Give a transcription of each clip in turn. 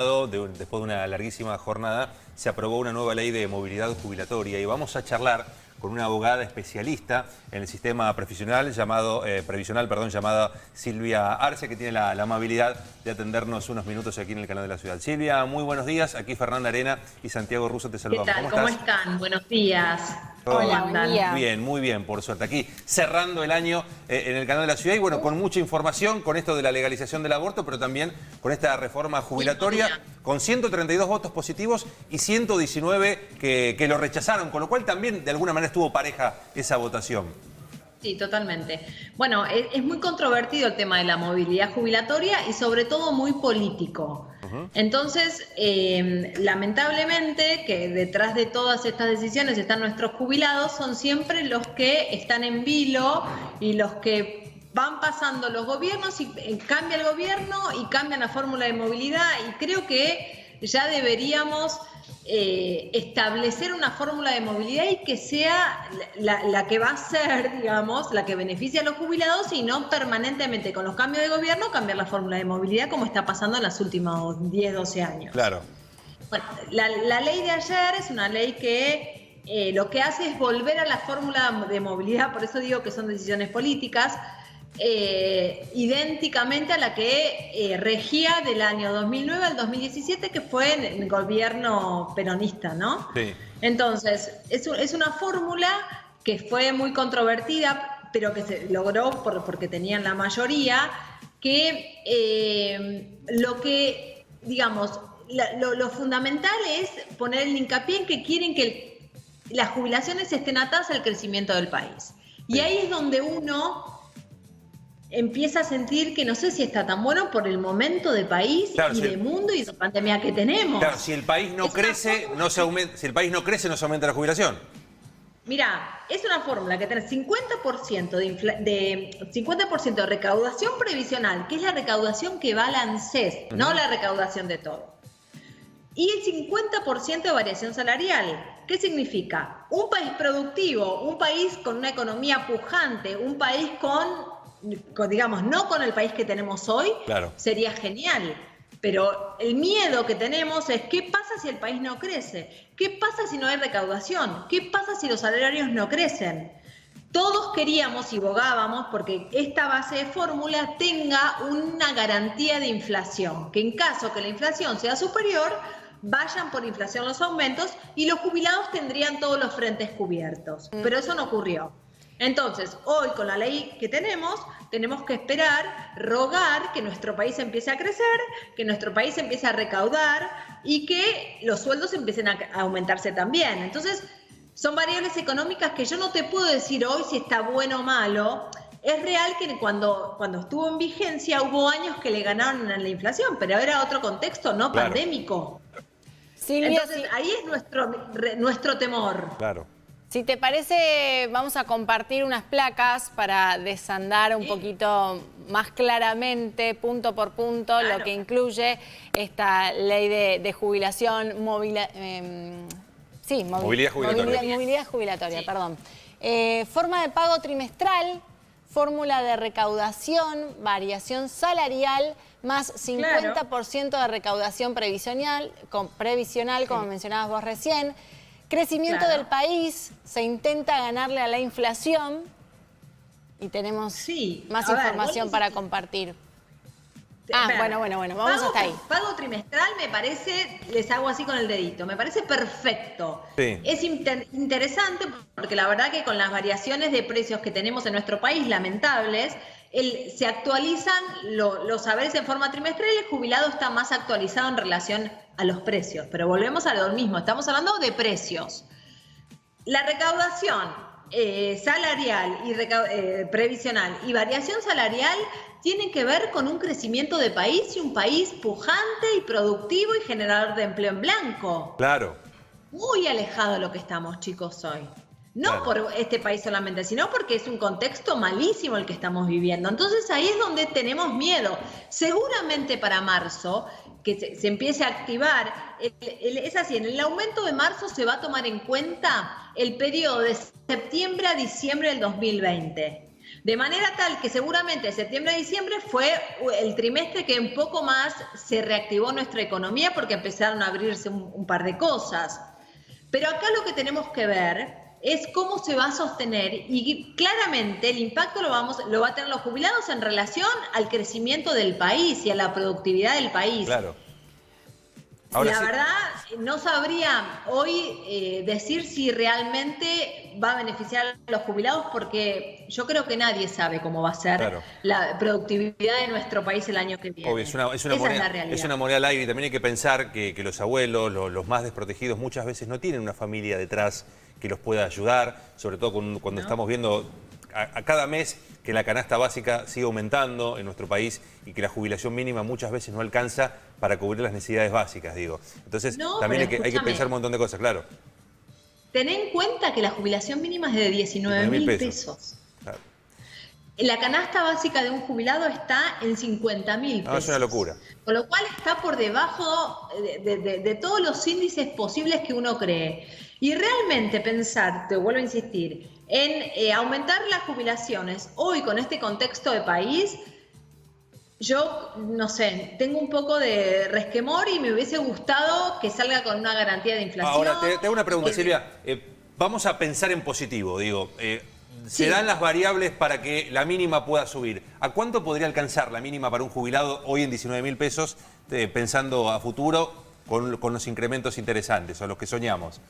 Después de una larguísima jornada, se aprobó una nueva ley de movilidad jubilatoria y vamos a charlar con una abogada especialista en el sistema previsional llamada Silvia Arce, que tiene la amabilidad de atendernos unos minutos aquí en el canal de la ciudad. Silvia, muy buenos días. Aquí Fernanda Arena y Santiago Russo te saludamos. ¿Qué tal? ¿Cómo están? Buenos días. Hola, buen día. Bien, muy bien, por suerte. Aquí cerrando el año en el canal de la ciudad y bueno, con mucha información con esto de la legalización del aborto, pero también con esta reforma jubilatoria, con 132 votos positivos y 119 que lo rechazaron, con lo cual también de alguna manera estuvo pareja esa votación. Sí, totalmente. Bueno, es muy controvertido el tema de la movilidad jubilatoria y sobre todo muy político. Entonces, lamentablemente, que detrás de todas estas decisiones están nuestros jubilados, son siempre los que están en vilo y los que van pasando los gobiernos y cambia el gobierno y cambian la fórmula de movilidad, y creo que ya deberíamos establecer una fórmula de movilidad y que sea la que va a ser, digamos, la que beneficia a los jubilados, y no permanentemente con los cambios de gobierno cambiar la fórmula de movilidad como está pasando en los últimos 10, 12 años. Claro. Bueno, la ley de ayer es una ley que lo que hace es volver a la fórmula de movilidad, por eso digo que son decisiones políticas, idénticamente a la que regía del año 2009 al 2017, que fue en el gobierno peronista, ¿no? Sí. Entonces, es una fórmula que fue muy controvertida, pero que se logró porque tenían la mayoría, que lo fundamental es poner el hincapié en que quieren que las jubilaciones estén atadas al crecimiento del país. Y ahí es donde uno empieza a sentir que no sé si está tan bueno por el momento de país, claro, y de mundo y de pandemia que tenemos. Claro, si el país no crece, no se aumenta la jubilación. Mirá, es una fórmula que tiene 50% de recaudación previsional, que es la recaudación que va al ANSES, no la recaudación de todo. Y el 50% de variación salarial. ¿Qué significa? Un país productivo, un país con una economía pujante, un país digamos, no con el país que tenemos hoy, claro, sería genial. Pero el miedo que tenemos es ¿qué pasa si el país no crece? ¿Qué pasa si no hay recaudación? ¿Qué pasa si los salarios no crecen? Todos queríamos y bogábamos porque esta base de fórmula tenga una garantía de inflación, que en caso que la inflación sea superior, vayan por inflación los aumentos y los jubilados tendrían todos los frentes cubiertos. Pero eso no ocurrió. Entonces, hoy con la ley que tenemos que esperar, rogar que nuestro país empiece a crecer, que nuestro país empiece a recaudar y que los sueldos empiecen a aumentarse también. Entonces, son variables económicas que yo no te puedo decir hoy si está bueno o malo. Es real que cuando estuvo en vigencia hubo años que le ganaron a la inflación, pero era otro contexto, no claro, pandémico. Silvia, entonces, ahí es nuestro temor. Claro. Si te parece, vamos a compartir unas placas para desandar un poquito más claramente, punto por punto, claro, lo que incluye esta ley de jubilación, movilidad jubilatoria. Movilidad jubilatoria, sí. Perdón. Forma de pago trimestral, fórmula de recaudación, variación salarial, más 50% de recaudación previsional, como mencionabas vos recién. Crecimiento del país, se intenta ganarle a la inflación y tenemos más información para compartir. Bueno, vamos hasta ahí. Pago trimestral me parece, les hago así con el dedito, me parece perfecto. Sí. Es interesante porque la verdad que con las variaciones de precios que tenemos en nuestro país, lamentables, se actualizan los saberes en forma trimestral y el jubilado está más actualizado en relación a los precios. Pero volvemos a lo mismo, estamos hablando de precios. La recaudación salarial y previsional y variación salarial tienen que ver con un crecimiento de país y un país pujante y productivo y generador de empleo en blanco. Claro. Muy alejado de lo que estamos, chicos, hoy. No claro, por este país solamente, sino porque es un contexto malísimo el que estamos viviendo. Entonces ahí es donde tenemos miedo. Seguramente para marzo, que se empiece a activar, es así, en el aumento de marzo se va a tomar en cuenta el periodo de septiembre a diciembre del 2020. De manera tal que seguramente septiembre y diciembre fue el trimestre que un poco más se reactivó nuestra economía porque empezaron a abrirse un par de cosas. Pero acá lo que tenemos que ver es cómo se va a sostener y claramente el impacto lo va a tener los jubilados en relación al crecimiento del país y a la productividad del país. Claro. Ahora la verdad, no sabría hoy decir si realmente va a beneficiar a los jubilados porque yo creo que nadie sabe cómo va a ser la productividad de nuestro país el año que viene. Obvio, es una Esa moneda, es la realidad. Es una moneda al aire y también hay que pensar que los abuelos, los más desprotegidos, muchas veces no tienen una familia detrás que los pueda ayudar, sobre todo cuando estamos viendo a cada mes que la canasta básica sigue aumentando en nuestro país y que la jubilación mínima muchas veces no alcanza para cubrir las necesidades básicas, digo. Entonces, también hay que pensar un montón de cosas, claro. Ten en cuenta que la jubilación mínima es de 19.000 pesos. Claro. La canasta básica de un jubilado está en 50.000 pesos. Es una locura. Con lo cual está por debajo de todos los índices posibles que uno cree. Y realmente pensar, te vuelvo a insistir, en aumentar las jubilaciones hoy con este contexto de país, yo no sé, tengo un poco de resquemor y me hubiese gustado que salga con una garantía de inflación. Ahora, te hago una pregunta, Silvia. Vamos a pensar en positivo, digo. Se dan las variables para que la mínima pueda subir. ¿A cuánto podría alcanzar la mínima para un jubilado hoy en 19.000 pesos, pensando a futuro con los incrementos interesantes o los que soñamos?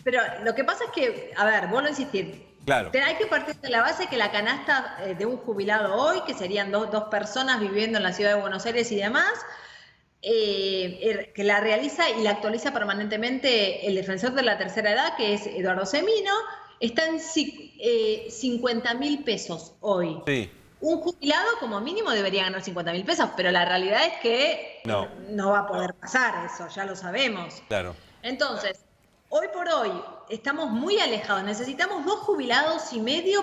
Pero lo que pasa es que, a ver, vuelvo a insistir. Claro. Hay que partir de la base que la canasta de un jubilado hoy, que serían dos personas viviendo en la ciudad de Buenos Aires y demás, que la realiza y la actualiza permanentemente el defensor de la tercera edad, que es Eduardo Semino, está en 50.000 pesos hoy. Sí. Un jubilado como mínimo debería ganar 50.000 pesos, pero la realidad es que no va a poder pasar eso, ya lo sabemos. Claro. Entonces, hoy por hoy estamos muy alejados. Necesitamos 2,5 jubilados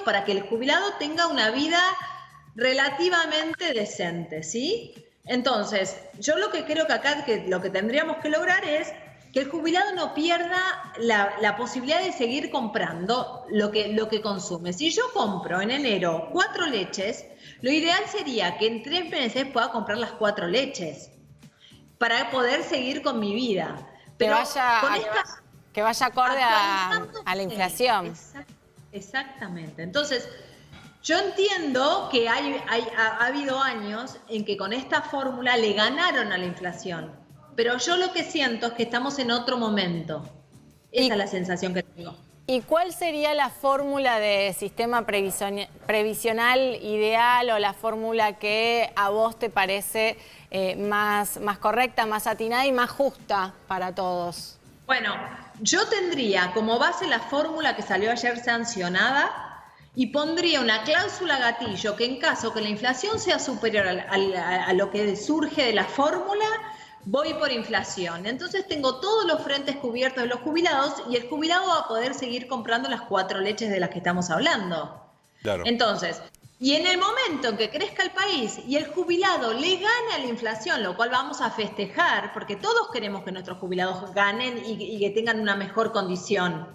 para que el jubilado tenga una vida relativamente decente, ¿sí? Entonces, yo lo que creo que acá lo que tendríamos que lograr es que el jubilado no pierda la posibilidad de seguir comprando lo que consume. Si yo compro en enero 4 leches, lo ideal sería que en 3 meses pueda comprar las 4 leches para poder seguir con mi vida. Pero que vaya acorde a la inflación. Exactamente. Entonces, yo entiendo que ha habido años en que con esta fórmula le ganaron a la inflación, pero yo lo que siento es que estamos en otro momento. Esa es la sensación que tengo. ¿Y cuál sería la fórmula de sistema previsional ideal o la fórmula que a vos te parece más correcta, más atinada y más justa para todos? Bueno, yo tendría como base la fórmula que salió ayer sancionada y pondría una cláusula gatillo que en caso que la inflación sea superior a lo que surge de la fórmula, voy por inflación. Entonces tengo todos los frentes cubiertos de los jubilados y el jubilado va a poder seguir comprando las 4 leches de las que estamos hablando. Claro. Entonces, y en el momento en que crezca el país y el jubilado le gane a la inflación, lo cual vamos a festejar, porque todos queremos que nuestros jubilados ganen y que tengan una mejor condición.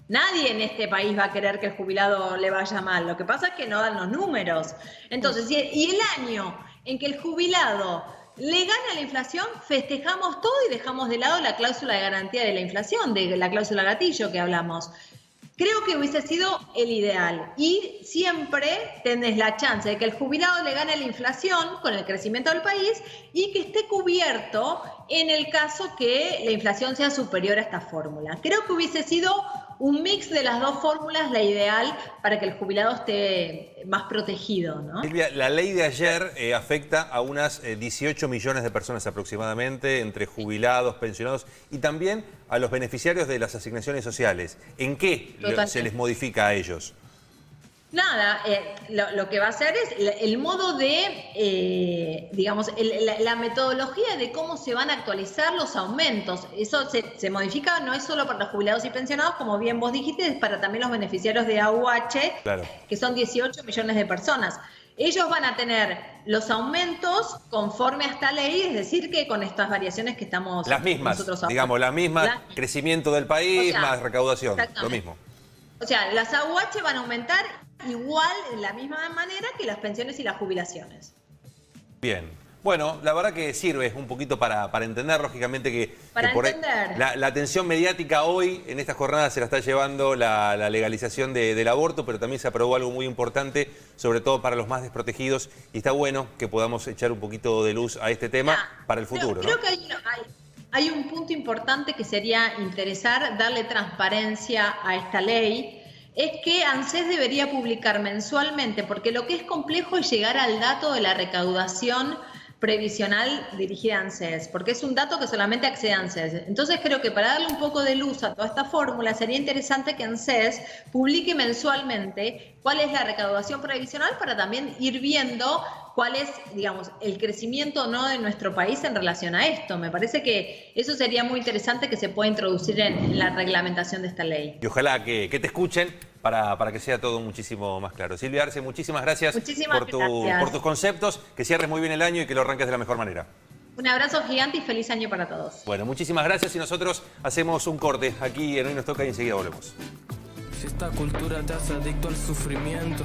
Nadie en este país va a querer que el jubilado le vaya mal. Lo que pasa es que no dan los números. Entonces, y el año en que el jubilado le gana la inflación, festejamos todo y dejamos de lado la cláusula de garantía de la inflación, de la cláusula gatillo que hablamos. Creo que hubiese sido el ideal y siempre tenés la chance de que el jubilado le gane la inflación con el crecimiento del país y que esté cubierto en el caso que la inflación sea superior a esta fórmula. Creo que hubiese sido un mix de las dos fórmulas la ideal para que el jubilado esté más protegido, ¿no? Silvia, la ley de ayer afecta a unas 18 millones de personas aproximadamente, entre jubilados, pensionados y también a los beneficiarios de las asignaciones sociales. ¿En qué se les modifica a ellos? Nada, lo que va a hacer es el modo de, digamos, la metodología de cómo se van a actualizar los aumentos. Eso se modifica, no es solo para los jubilados y pensionados, como bien vos dijiste, es para también los beneficiarios de AUH, claro, que son 18 millones de personas. Ellos van a tener los aumentos conforme a esta ley, es decir, que con estas variaciones que estamos las mismas, nosotros digamos, las mismas, crecimiento del país, más recaudación, lo mismo. O sea, las AUH van a aumentar igual, de la misma manera que las pensiones y las jubilaciones. Bien. Bueno, la verdad que sirve un poquito para entender, lógicamente, que la atención mediática hoy en esta jornada se la está llevando la legalización del aborto, pero también se aprobó algo muy importante, sobre todo para los más desprotegidos, y está bueno que podamos echar un poquito de luz a este tema para el futuro. Creo que hay un punto importante que sería interesar darle transparencia a esta ley. Es que ANSES debería publicar mensualmente, porque lo que es complejo es llegar al dato de la recaudación previsional dirigida a ANSES, porque es un dato que solamente accede a ANSES. Entonces creo que para darle un poco de luz a toda esta fórmula sería interesante que ANSES publique mensualmente cuál es la recaudación previsional para también ir viendo cuál es, digamos, el crecimiento o no de nuestro país en relación a esto. Me parece que eso sería muy interesante que se pueda introducir en la reglamentación de esta ley. Y ojalá que te escuchen para que sea todo muchísimo más claro. Silvia Arce, muchísimas gracias, por tus conceptos, que cierres muy bien el año y que lo arranques de la mejor manera. Un abrazo gigante y feliz año para todos. Bueno, muchísimas gracias y nosotros hacemos un corte aquí en Hoy Nos Toca y enseguida volvemos. Si esta cultura te hace adicto al sufrimiento,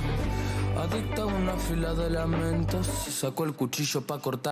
adicto a una fila de lamentos, sacó el cuchillo para cortar.